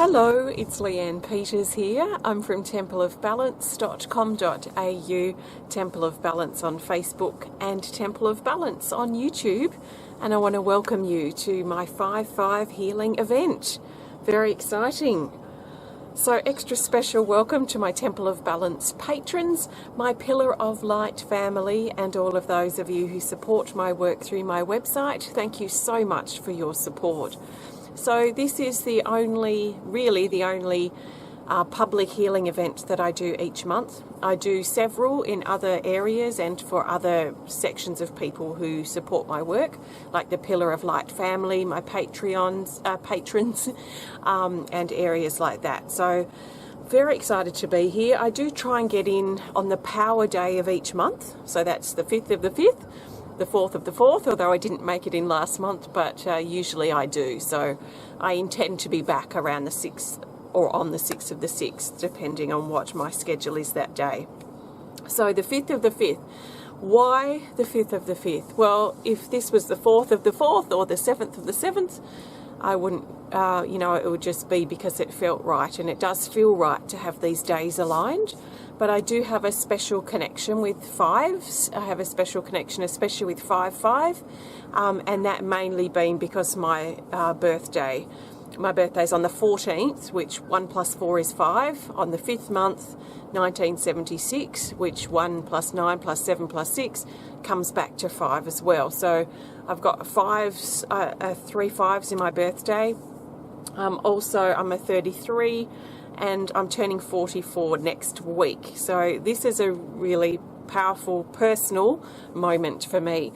Hello, it's Leanne Peters here. I'm from templeofbalance.com.au, Temple of Balance on Facebook and Temple of Balance on YouTube. And I want to welcome you to my 5-5 healing event. Very exciting. So extra special welcome to my Temple of Balance patrons, my Pillar of Light family, and all of those of you who support my work through my website. Thank you so much for your support. So this is really the only public healing event that I do each month. I do several in other areas and for other sections of people who support my work, like the Pillar of Light family, my patrons, and areas like that. So very excited to be here. I do try and get in on the power day of each month. So that's the 5th of the 5th. The 4th of the 4th, although I didn't make it in last month, but usually I do. So I intend to be back around the 6th or on the 6th of the 6th, depending on what my schedule is that day. So the 5th of the 5th. Why the 5th of the 5th? Well, if this was the 4th of the 4th or the 7th of the 7th, I wouldn't, it would just be because it felt right. And it does feel right to have these days aligned. But I do have a special connection with fives. I have a special connection, especially with 5-5, and that mainly being because my birthday. My birthday's on the 14th, which 1 plus 4 is 5. On the 5th month, 1976, which 1 plus 9 plus 7 plus 6 comes back to 5 as well. So I've got 3 5s in my birthday. Also, I'm a 33. And I'm turning 44 next week. So this is a really powerful personal moment for me.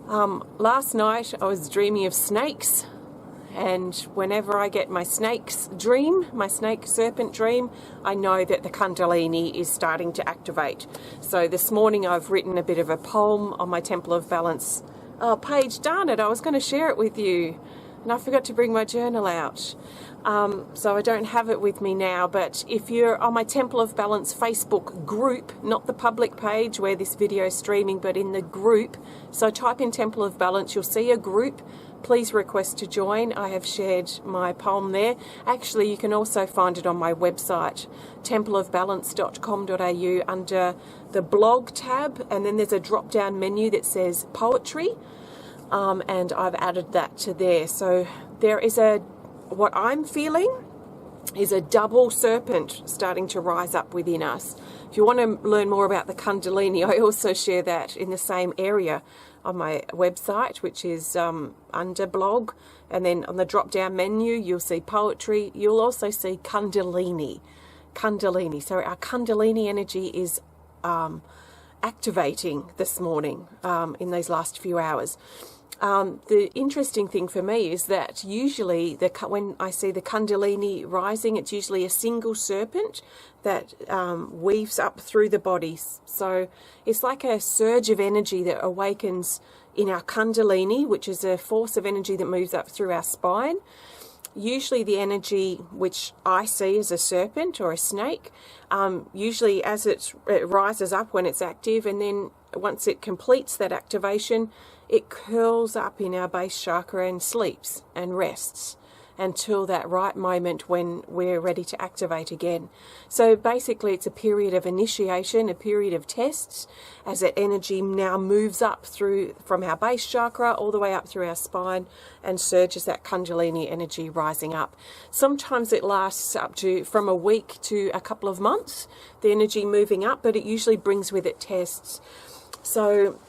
Last night I was dreaming of snakes, and whenever I get my snake serpent dream, I know that the Kundalini is starting to activate. So this morning I've written a bit of a poem on my Temple of Balance page. Darn it, I was going to share it with you, and I forgot to bring my journal out. So I don't have it with me now, but if you're on my Temple of Balance Facebook group, not the public page where this video is streaming, but in the group, so type in Temple of Balance, you'll see a group. Please request to join. I have shared my poem there. Actually, you can also find it on my website, templeofbalance.com.au, under the blog tab, and then there's a drop-down menu that says poetry, and I've added that to there. So there is what I'm feeling is a double serpent starting to rise up within us. If you want to learn more about the Kundalini, I also share that in the same area on my website, which is under blog, and then on the drop-down menu you'll see poetry. You'll also see Kundalini. So our Kundalini energy is activating this morning in these last few hours. The interesting thing for me is that usually when I see the Kundalini rising, it's usually a single serpent that weaves up through the body. So it's like a surge of energy that awakens in our Kundalini, which is a force of energy that moves up through our spine. Usually the energy which I see as a serpent or a snake, usually as it rises up when it's active, and then once it completes that activation, it curls up in our base chakra and sleeps and rests until that right moment when we're ready to activate again. So basically it's a period of initiation, a period of tests, as that energy now moves up from our base chakra all the way up through our spine and surges that Kundalini energy rising up. Sometimes it lasts from a week to a couple of months, the energy moving up, but it usually brings with it tests. So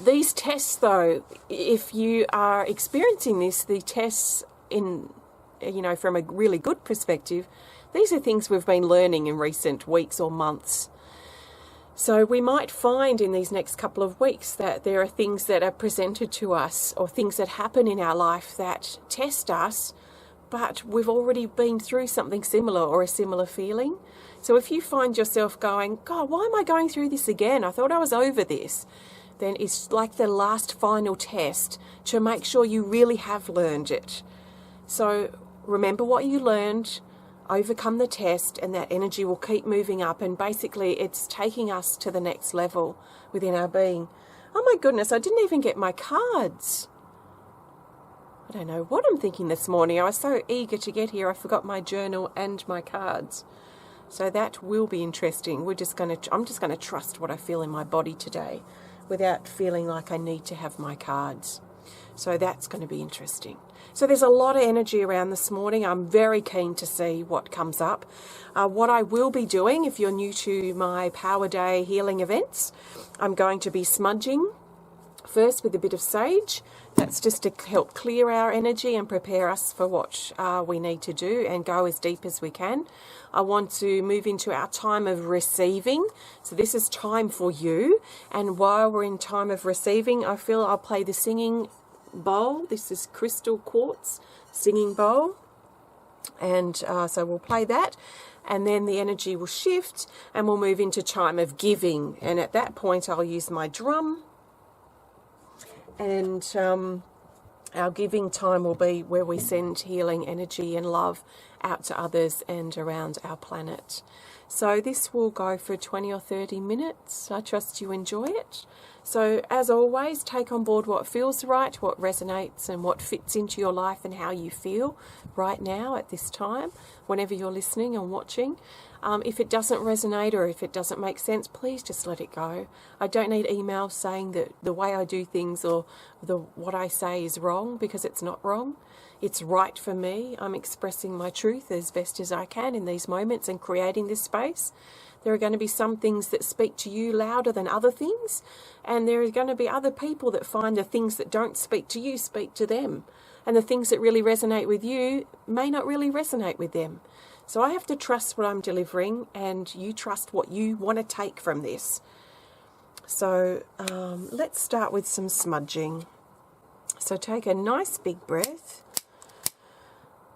these tests, though, if you are experiencing the tests from a really good perspective, these are things we've been learning in recent weeks or months. So we might find in these next couple of weeks that there are things that are presented to us or things that happen in our life that test us, but we've already been through something similar or a similar feeling. So if you find yourself going, God, why am I going through this again? I thought I was over this. Then it's like the last final test to make sure you really have learned it. So remember what you learned, overcome the test, and that energy will keep moving up. And basically it's taking us to the next level within our being. Oh my goodness, I didn't even get my cards. I don't know what I'm thinking this morning. I was so eager to get here, I forgot my journal and my cards. So that will be interesting. I'm just going to trust what I feel in my body today without feeling like I need to have my cards. So that's going to be interesting. So there's a lot of energy around this morning. I'm very keen to see what comes up. What I will be doing, if you're new to my Power Day healing events, I'm going to be smudging first with a bit of sage. That's just to help clear our energy and prepare us for what we need to do and go as deep as we can. I want to move into our time of receiving. So this is time for you. And while we're in time of receiving, I feel I'll play the singing bowl. This is crystal quartz singing bowl. And so we'll play that. And then the energy will shift and we'll move into Chime of Giving. And at that point, I'll use my drum. And our giving time will be where we send healing energy and love out to others and around our planet. So this will go for 20 or 30 minutes. I trust you enjoy it. So as always, take on board what feels right, what resonates and what fits into your life and how you feel right now at this time, whenever you're listening and watching. If it doesn't resonate or if it doesn't make sense, please just let it go. I don't need emails saying that the way I do things or what I say is wrong, because it's not wrong. It's right for me. I'm expressing my truth as best as I can in these moments and creating this space. There are going to be some things that speak to you louder than other things, and there are going to be other people that find the things that don't speak to you speak to them, and the things that really resonate with you may not really resonate with them. So I have to trust what I'm delivering, and you trust what you want to take from this. So let's start with some smudging. So take a nice big breath.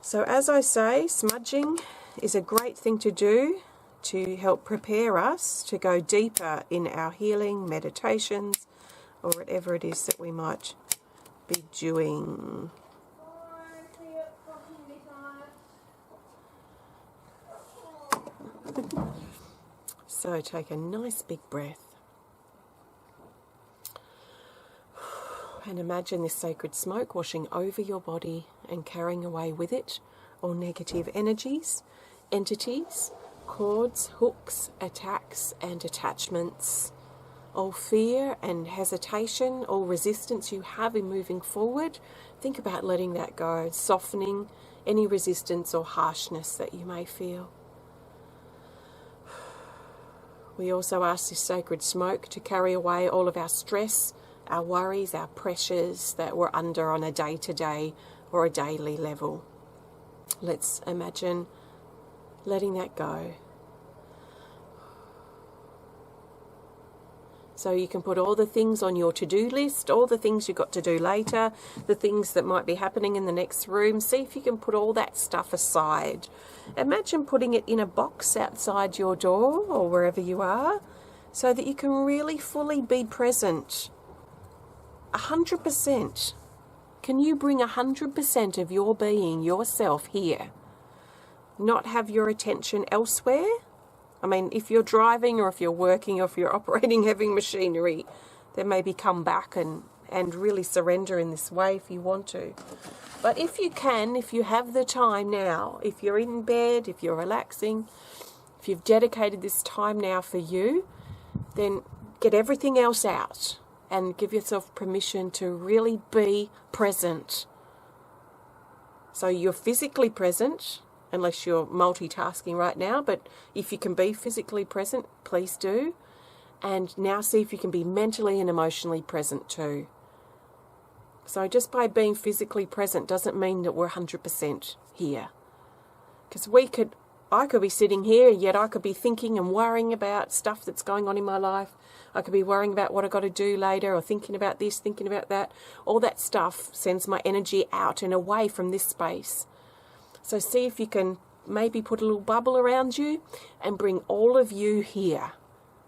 So as I say, smudging is a great thing to do to help prepare us to go deeper in our healing meditations or whatever it is that we might be doing. So take a nice big breath and imagine this sacred smoke washing over your body and carrying away with it all negative energies, entities, cords, hooks, attacks and attachments, all fear and hesitation, all resistance you have in moving forward. Think about letting that go, softening any resistance or harshness that you may feel. We also ask this sacred smoke to carry away all of our stress, our worries, our pressures that we're under on a day-to-day or a daily level. Let's imagine letting that go. So you can put all the things on your to-do list, all the things you've got to do later, the things that might be happening in the next room. See if you can put all that stuff aside. Imagine putting it in a box outside your door or wherever you are, so that you can really fully be present. 100%. Can you bring 100% of your being, yourself, here? Not have your attention elsewhere? I mean, if you're driving or if you're working or if you're operating heavy machinery, then maybe come back and really surrender in this way if you want to. But if you can, if you have the time now, if you're in bed, if you're relaxing, if you've dedicated this time now for you, then get everything else out and give yourself permission to really be present. So you're physically present, unless you're multitasking right now, but if you can be physically present, please do. And now see if you can be mentally and emotionally present too. So just by being physically present doesn't mean that we're 100% here. Because I could be sitting here, yet I could be thinking and worrying about stuff that's going on in my life. I could be worrying about what I've got to do later, or thinking about this, thinking about that. All that stuff sends my energy out and away from this space. So see if you can maybe put a little bubble around you and bring all of you here,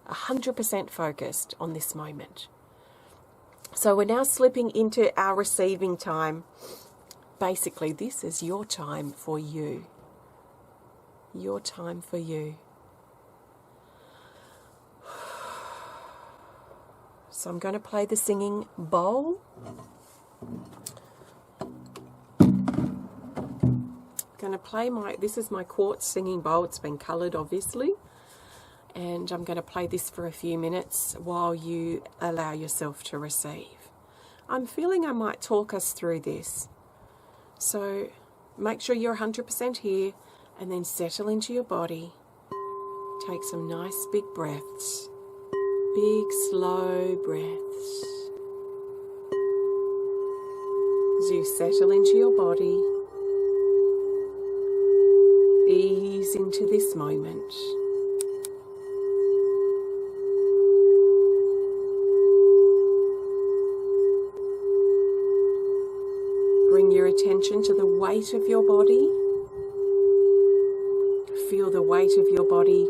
100% focused on this moment. So we're now slipping into our receiving time. Basically, this is your time for you. Your time for you. So I'm going to play the singing bowl. going to play this is my Quartz singing bowl. It's been coloured, obviously. And I'm going to play this for a few minutes while you allow yourself to receive. I'm feeling I might talk us through this. So make sure you're 100% here and then settle into your body. Take some nice big breaths. Big, slow breaths. As you settle into your body, ease into this moment. Bring your attention to the weight of your body. Feel the weight of your body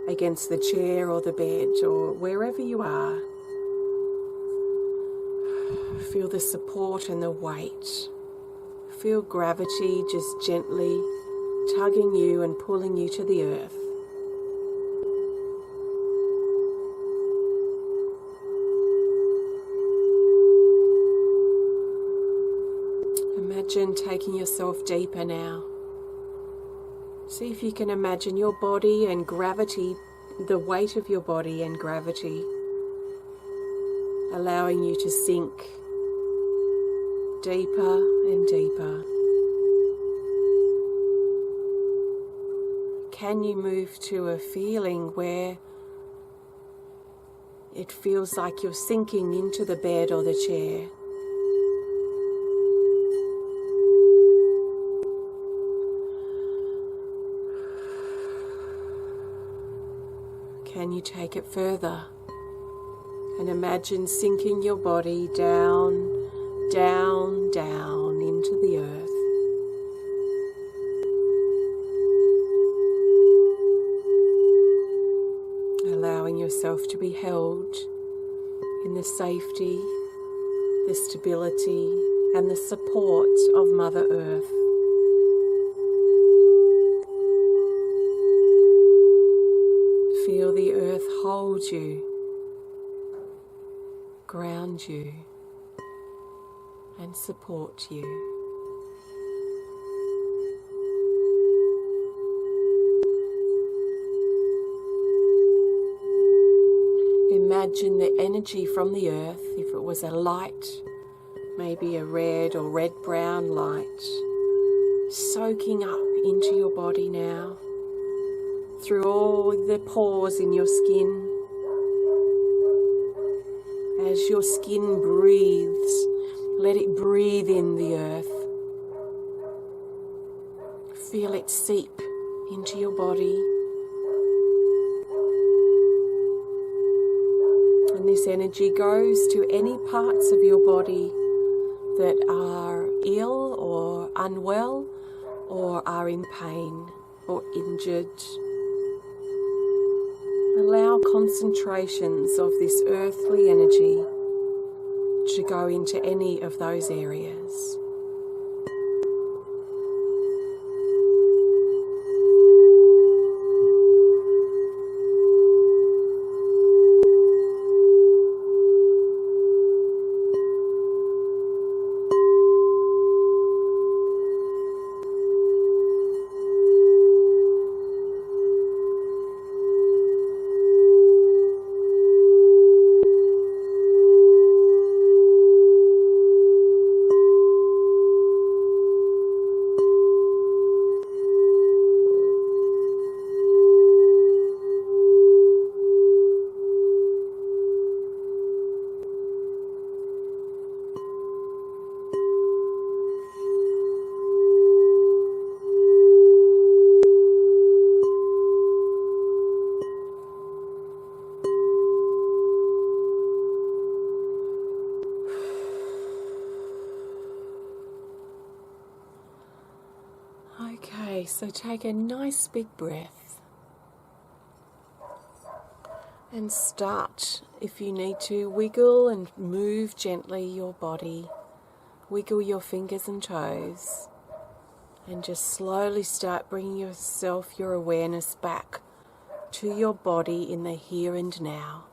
against the chair or the bed or wherever you are. Feel the support and the weight. Feel gravity just gently tugging you and pulling you to the earth. Imagine taking yourself deeper now. See if you can imagine your body and gravity, the weight of your body and gravity, allowing you to sink deeper and deeper. Can you move to a feeling where it feels like you're sinking into the bed or the chair? Can you take it further and imagine sinking your body down, down, down into the earth? Allowing yourself to be held in the safety, the stability, and the support of Mother Earth. Feel the earth hold you, ground you, and support you. Imagine the energy from the earth, if it was a light, maybe a red or red-brown light, soaking up into your body now, through all the pores in your skin. As your skin breathes, let it breathe in the earth. Feel it seep into your body. And this energy goes to any parts of your body that are ill or unwell or are in pain or injured. Allow concentrations of this earthly energy to go into any of those areas. Okay, so take a nice big breath and start, if you need to, wiggle and move gently your body. Wiggle your fingers and toes and just slowly start bringing your awareness back to your body in the here and now.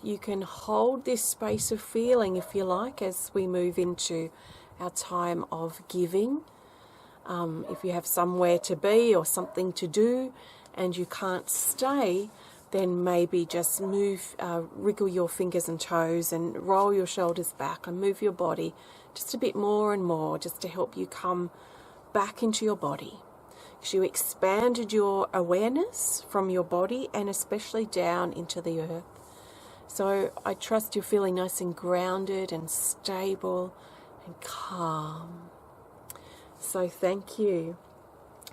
you can hold this space of feeling, if you like, as we move into our time of giving. If you have somewhere to be or something to do and you can't stay, then maybe just move, wriggle your fingers and toes and roll your shoulders back and move your body just a bit more and more, just to help you come back into your body. Because you expanded your awareness from your body and especially down into the earth. So I trust you're feeling nice and grounded and stable and calm. So thank you.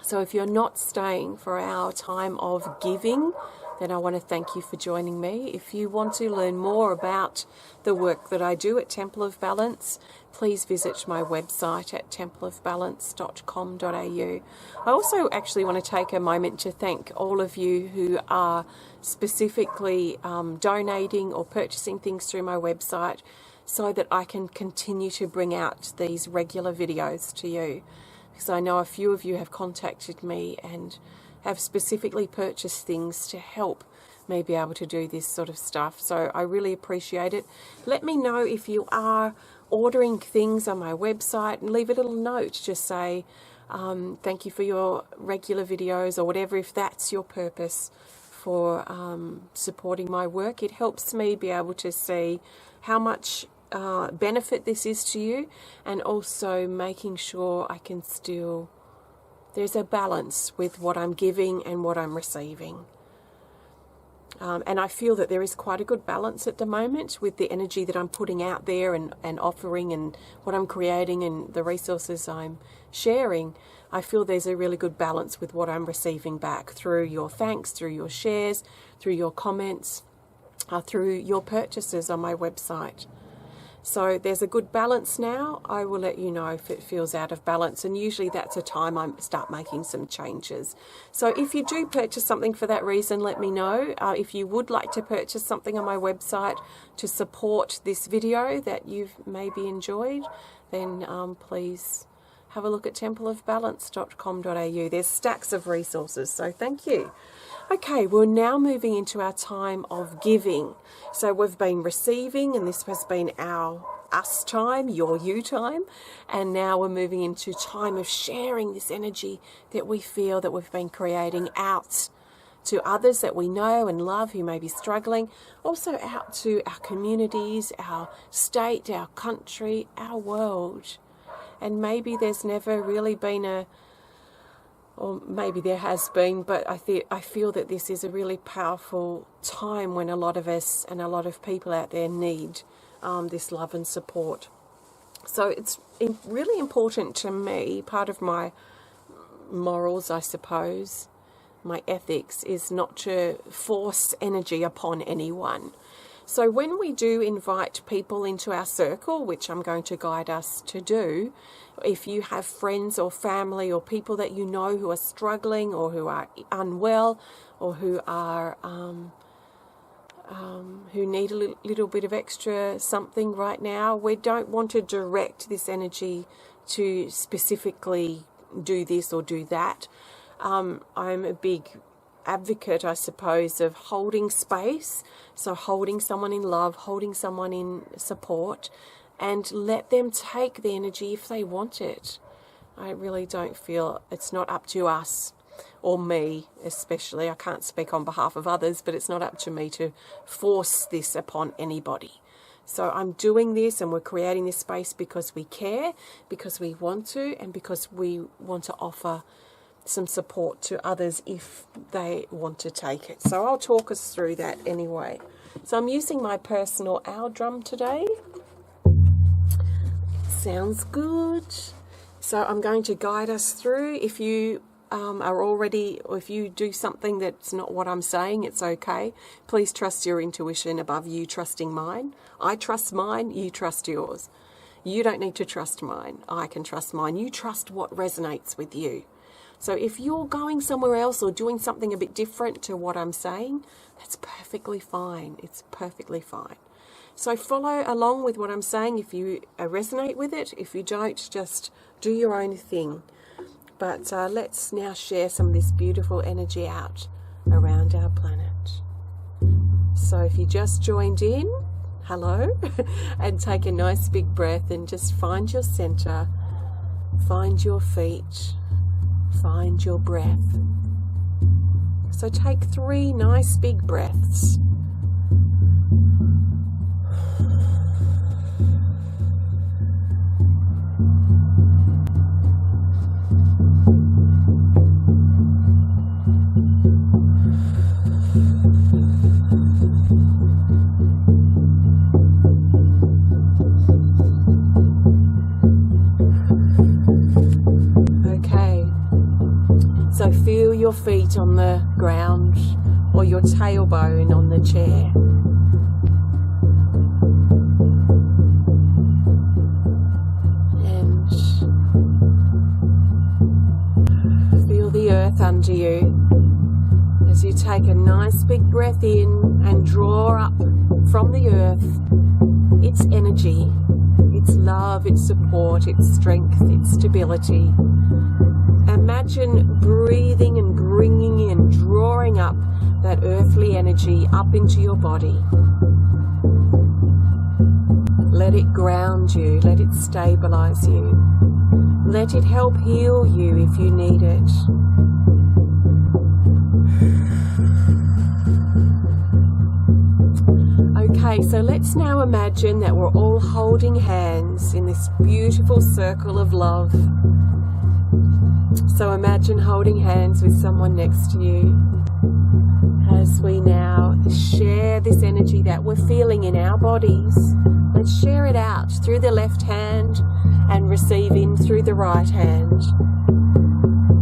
So if you're not staying for our time of giving, then I want to thank you for joining me. If you want to learn more about the work that I do at Temple of Balance, please visit my website at templeofbalance.com.au. I also actually want to take a moment to thank all of you who are specifically donating or purchasing things through my website so that I can continue to bring out these regular videos to you. Because I know a few of you have contacted me and have specifically purchased things to help me be able to do this sort of stuff. So I really appreciate it. Let me know if you are ordering things on my website and leave a little note. Just say, thank you for your regular videos or whatever, if that's your purpose for supporting my work. It helps me be able to see how much benefit this is to you, and also making sure I can still, there's a balance with what I'm giving and what I'm receiving. And I feel that there is quite a good balance at the moment with the energy that I'm putting out there and offering and what I'm creating and the resources I'm sharing. I feel there's a really good balance with what I'm receiving back through your thanks, through your shares, through your comments, through your purchases on my website. So there's a good balance now. I will let you know if it feels out of balance, and usually that's a time I start making some changes. So if you do purchase something for that reason, let me know. If you would like to purchase something on my website to support this video that you've maybe enjoyed, then please have a look at templeofbalance.com.au. There's stacks of resources, so thank you. Okay, we're now moving into our time of giving. So we've been receiving, and this has been our us time, your you time, and now we're moving into time of sharing this energy that we feel that we've been creating out to others that we know and love who may be struggling, also out to our communities, our state, our country, our world. And maybe there's never really been or maybe there has been, but I feel that this is a really powerful time when a lot of us and a lot of people out there need this love and support. So it's really important to me, part of my morals, I suppose, my ethics, is not to force energy upon anyone. So when we do invite people into our circle, which I'm going to guide us to do, if you have friends or family or people that you know who are struggling or who are unwell or who are who need a little bit of extra something right now, we don't want to direct this energy to specifically do this or do that. I'm a big advocate, I suppose, of holding space, so holding someone in love, holding someone in support, and let them take the energy if they want it. I really don't feel it's not up to us, or me especially. I can't speak on behalf of others, but it's not up to me to force this upon anybody. So I'm doing this and we're creating this space because we care, because we want to, and because we want to offer some support to others if they want to take it. So I'll talk us through that anyway. So I'm using my personal owl drum today. Sounds good. So I'm going to guide us through. If you are already, or if you do something that's not what I'm saying, it's okay. Please trust your intuition above you trusting mine. I trust mine, you trust yours. You don't need to trust mine. I can trust mine. You trust what resonates with you. So if you're going somewhere else or doing something a bit different to what I'm saying, that's perfectly fine. It's perfectly fine. So follow along with what I'm saying if you resonate with it. If you don't, just do your own thing. But let's now share some of this beautiful energy out around our planet. So if you just joined in, hello, and take a nice big breath and just find your center, find your feet, find your breath. So take 3 nice big breaths. So feel your feet on the ground or your tailbone on the chair. And feel the earth under you as you take a nice big breath in and draw up from the earth its energy, its love, its support, its strength, its stability. Imagine breathing and bringing in, drawing up that earthly energy up into your body. Let it ground you, let it stabilize you. Let it help heal you if you need it. Okay, so let's now imagine that we're all holding hands in this beautiful circle of love. So imagine holding hands with someone next to you as we now share this energy that we're feeling in our bodies. Let's share it out through the left hand and receive in through the right hand.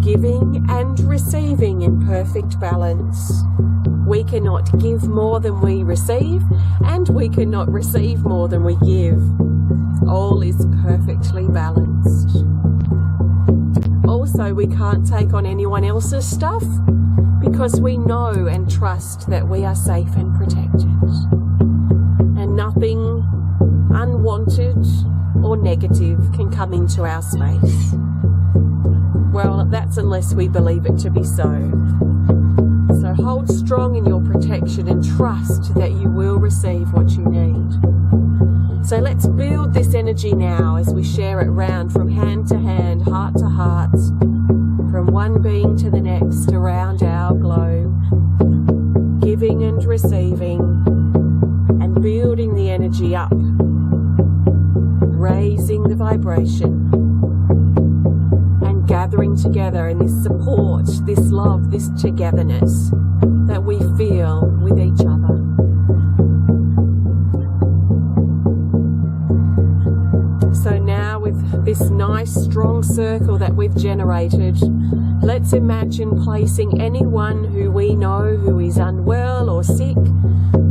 Giving and receiving in perfect balance. We cannot give more than we receive, and we cannot receive more than we give. All is perfectly balanced. Also, we can't take on anyone else's stuff because we know and trust that we are safe and protected. And nothing unwanted or negative can come into our space. Well, that's unless we believe it to be so. So hold strong in your protection and trust that you will receive what you need. So let's build this energy now as we share it round from hand to hand, heart to heart, from one being to the next around our globe, giving and receiving and building the energy up, raising the vibration and gathering together in this support, this love, this togetherness that we feel with each other. So now with this nice strong circle that we've generated, let's imagine placing anyone who we know who is unwell or sick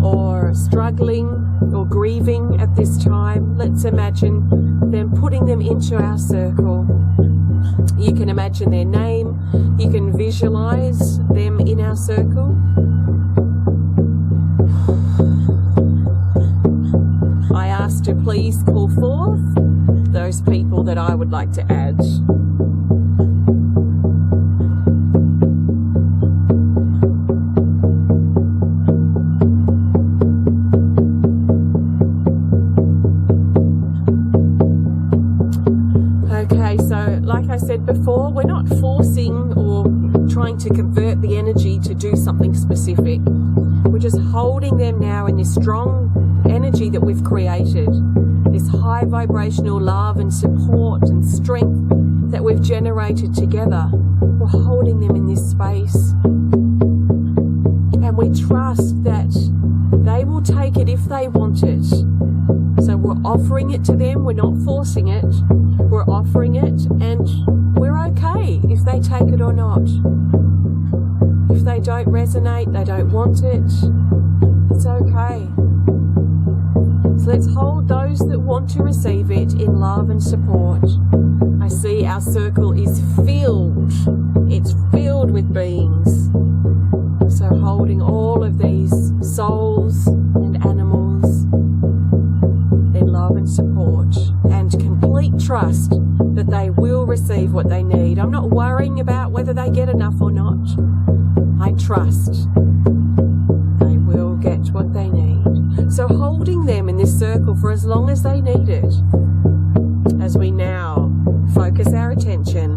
or struggling or grieving at this time. Let's imagine them, putting them into our circle. You can imagine their name, you can visualize them in our circle. I ask to please call forth those people that I would like to add. Okay, so like I said before, we're not forcing or trying to convert the energy to do something specific. We're just holding them now in this strong energy that we've created, this high vibrational love and support and strength that we've generated together. We're holding them in this space, and we trust that they will take it if they want it. So we're offering it to them, we're not forcing it, we're offering it, and we're okay if they take it or not. If they don't resonate, they don't want it, it's okay. So let's hold those that want to receive it in love and support. I see our circle is filled. It's filled with beings. So holding all of these souls and animals in love and support and complete trust that they will receive what they need. I'm not worrying about whether they get enough or not. I trust they will get what they need. So holding them in this circle for as long as they need it, as we now focus our attention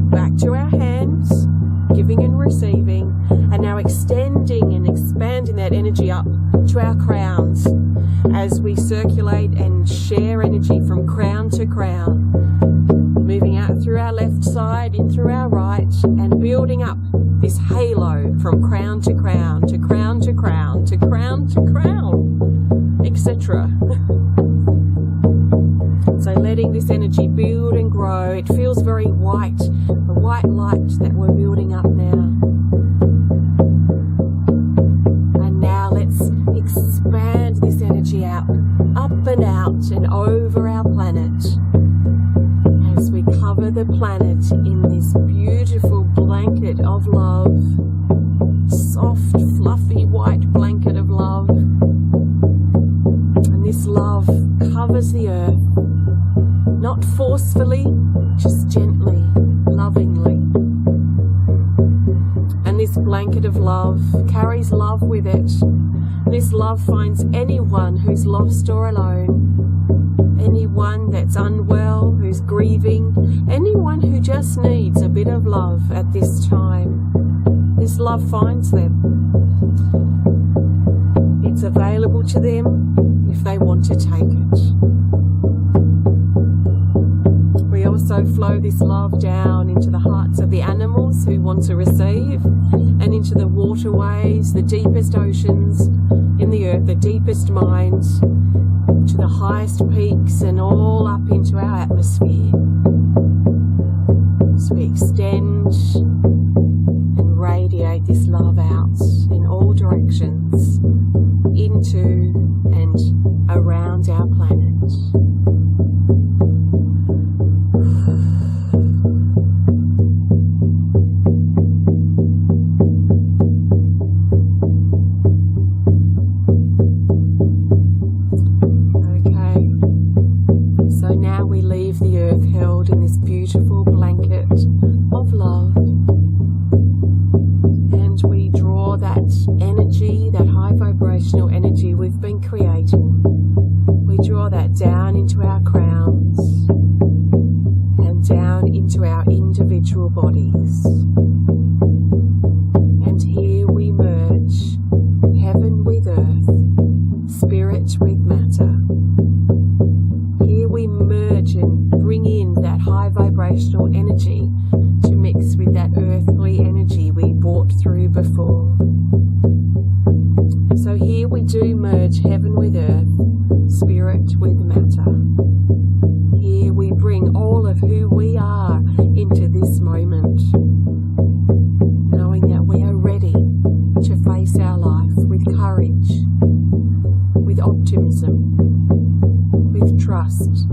back to our hands, giving and receiving, and now extending and expanding that energy up to our crowns as we circulate and share energy from crown to crown, moving out through our left side, in through our right, and building up this halo from crown to crown, to crown to crown, to crown to crown, etc. So letting this energy build and grow. It feels very white, the white light that we're building up now. And now let's expand this energy out, up and out and over our planet, as we cover the planet in this beautiful blanket of love, soft, fluffy, white blanket of love. And this love covers the earth, not forcefully, just gently, lovingly. And this blanket of love carries love with it. This love finds anyone who's lost or alone, anyone that's unwell, who's grieving, anyone who just needs a bit of love at this time. This love finds them. It's available to them if they want to take it. We also flow this love down into the hearts of the animals who want to receive, and into the waterways, the deepest oceans in the earth, the deepest mines, to the highest peaks, and all up into our atmosphere. So we extend and radiate this love out in all directions, into and around our planet. The earth held in this beautiful blanket of love, and we draw that energy, that high vibrational energy we've been creating, we draw that down into our crowns and down into our individual bodies. And here we merge heaven with earth, spirit with matter. Here we merge and bring in that high vibrational energy to mix with that earthly energy we brought through before. So here we do merge heaven with earth, spirit with matter. Here we bring all of who we are into this moment, knowing that we are ready to face our life with courage, with optimism, with trust.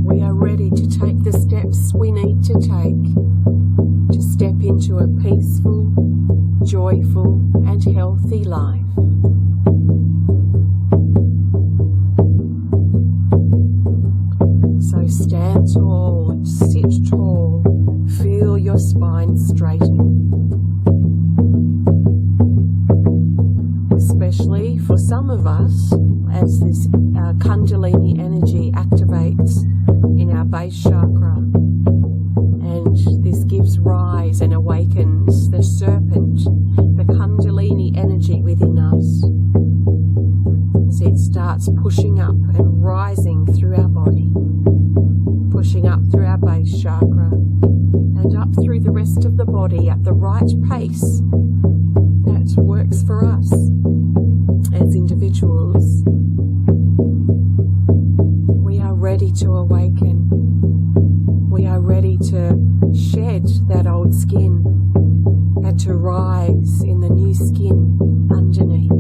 We are ready to take the steps we need to take to step into a peaceful, joyful, and healthy life. So stand tall, sit tall, feel your spine straighten. Especially for some of us, as this Kundalini energy activates in our base chakra, and this gives rise and awakens the serpent, the Kundalini energy within us. So it starts pushing up and rising through our body, pushing up through our base chakra and up through the rest of the body at the right pace that works for us as individuals. We are ready to awaken. We are ready to shed that old skin and to rise in the new skin underneath.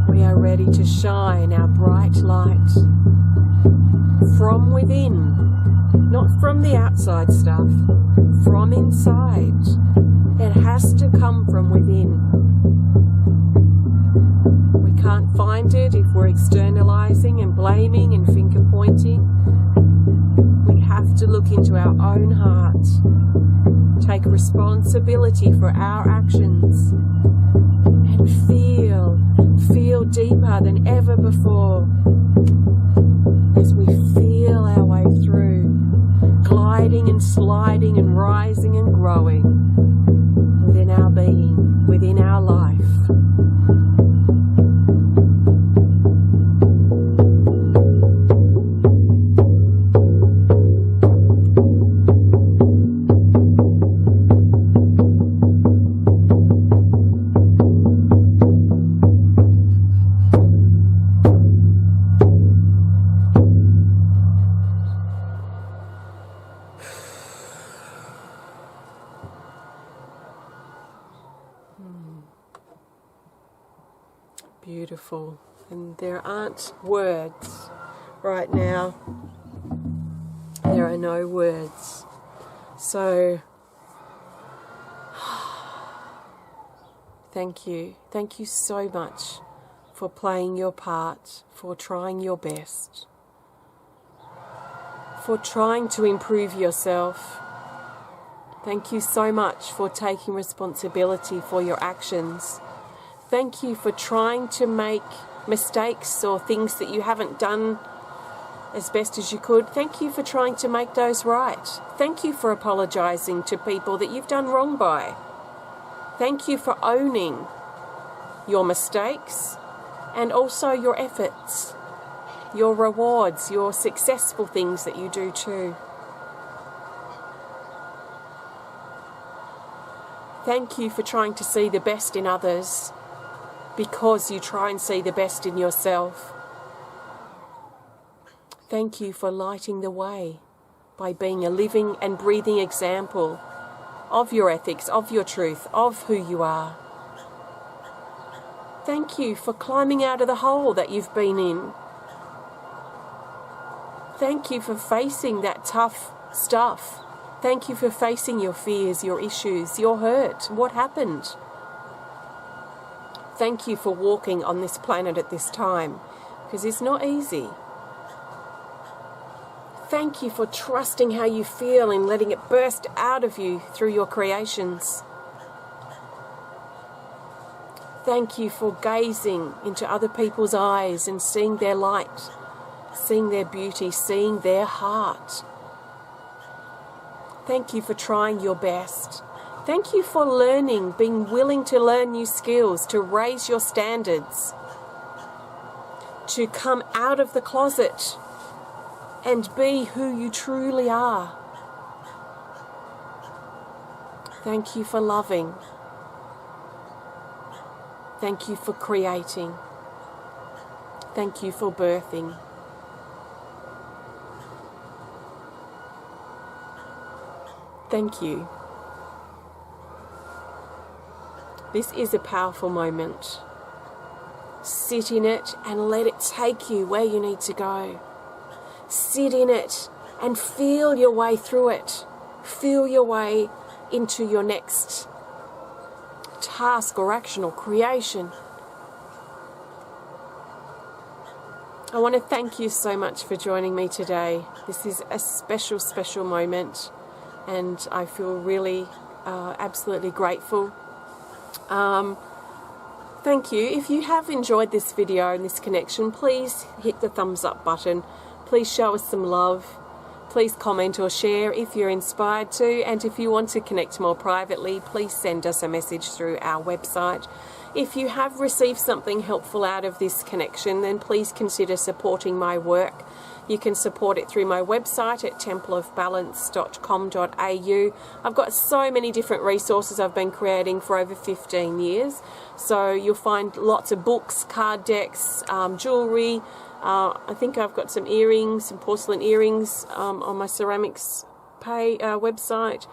We are ready to shine our bright light from within, not from the outside stuff, from inside. It has to come from within. We can't find it if we're externalizing and blaming and finger pointing. We have to look into our own heart take responsibility for our actions, and feel deeper than ever before as we feel our way through, gliding and sliding and rising and growing within our being, within our life. Beautiful. And there aren't words right now. There are no words. So, thank you. Thank you so much for playing your part, for trying your best, for trying to improve yourself. Thank you so much for taking responsibility for your actions. Thank you for trying to make mistakes or things that you haven't done as best as you could. Thank you for trying to make those right. Thank you for apologizing to people that you've done wrong by. Thank you for owning your mistakes and also your efforts, your rewards, your successful things that you do too. Thank you for trying to see the best in others, because you try and see the best in yourself. Thank you for lighting the way by being a living and breathing example of your ethics, of your truth, of who you are. Thank you for climbing out of the hole that you've been in. Thank you for facing that tough stuff. Thank you for facing your fears, your issues, your hurt, what happened. Thank you for walking on this planet at this time, because it's not easy. Thank you for trusting how you feel and letting it burst out of you through your creations. Thank you for gazing into other people's eyes and seeing their light, seeing their beauty, seeing their heart. Thank you for trying your best. Thank you for learning, being willing to learn new skills, to raise your standards, to come out of the closet and be who you truly are. Thank you for loving. Thank you for creating. Thank you for birthing. Thank you. This is a powerful moment. Sit in it and let it take you where you need to go. Sit in it and feel your way through it. Feel your way into your next task or action or creation. I want to thank you so much for joining me today. This is a special, special moment, and I feel really absolutely grateful. Thank you. If you have enjoyed this video and this connection, please hit the thumbs up button. Please show us some love. Please comment or share if you're inspired to, and if you want to connect more privately, please send us a message through our website. If you have received something helpful out of this connection, then please consider supporting my work. You can support it through my website at templeofbalance.com.au. I've got so many different resources I've been creating for over 15 years. So you'll find lots of books, card decks, jewellery. I think I've got some earrings, some porcelain earrings on my ceramics website.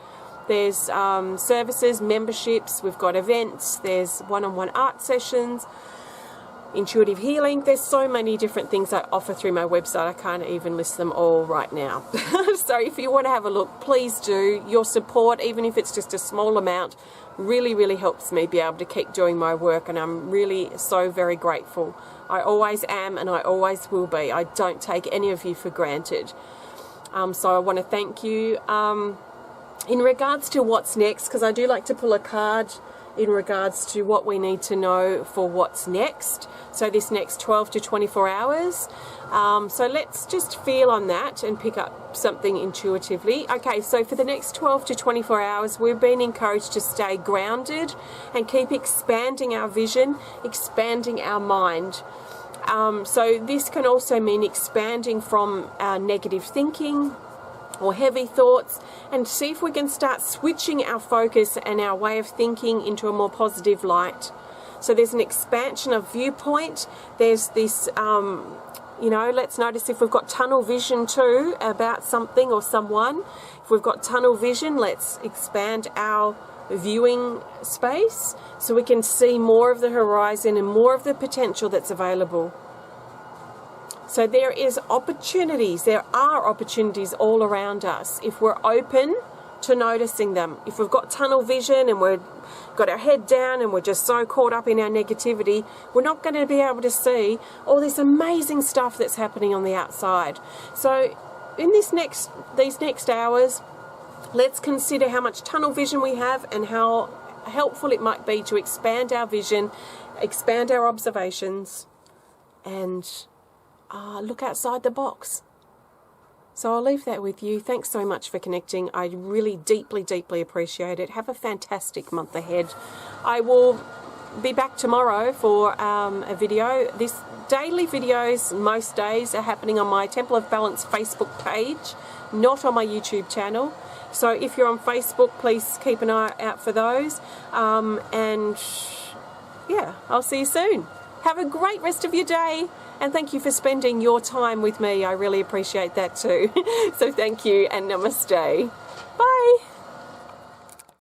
There's services, memberships, we've got events, there's one-on-one art sessions, intuitive healing. There's so many different things I offer through my website. I can't even list them all right now. So if you want to have a look, please do. Your support, even if it's just a small amount, really, really helps me be able to keep doing my work, and I'm really so very grateful. I always am, and I always will be. I don't take any of you for granted. So I want to thank you. in regards to what's next, because I do like to pull a card in regards to what we need to know for what's next. So this next 12 to 24 hours. So let's just feel on that and pick up something intuitively. Okay, so for the next 12 to 24 hours, we've been encouraged to stay grounded and keep expanding our vision, expanding our mind. So this can also mean expanding from our negative thinking or heavy thoughts, and see if we can start switching our focus and our way of thinking into a more positive light. So there's an expansion of viewpoint. There's this, let's notice if we've got tunnel vision too about something or someone. If we've got tunnel vision, let's expand our viewing space so we can see more of the horizon and more of the potential that's available. So there are opportunities all around us if we're open to noticing them. If we've got tunnel vision and we've got our head down and we're just so caught up in our negativity, we're not going to be able to see all this amazing stuff that's happening on the outside. So in these next hours, let's consider how much tunnel vision we have and how helpful it might be to expand our vision, expand our observations, and look outside the box. So I'll leave that with you. Thanks so much for connecting. I really deeply, deeply appreciate it. Have a fantastic month ahead. I will be back tomorrow for a video. This daily videos, most days, are happening on my Temple of Balance Facebook page, not on my YouTube channel. So if you're on Facebook, please keep an eye out for those. And yeah, I'll see you soon. Have a great rest of your day. And thank you for spending your time with me. I really appreciate that too. So thank you and namaste. Bye.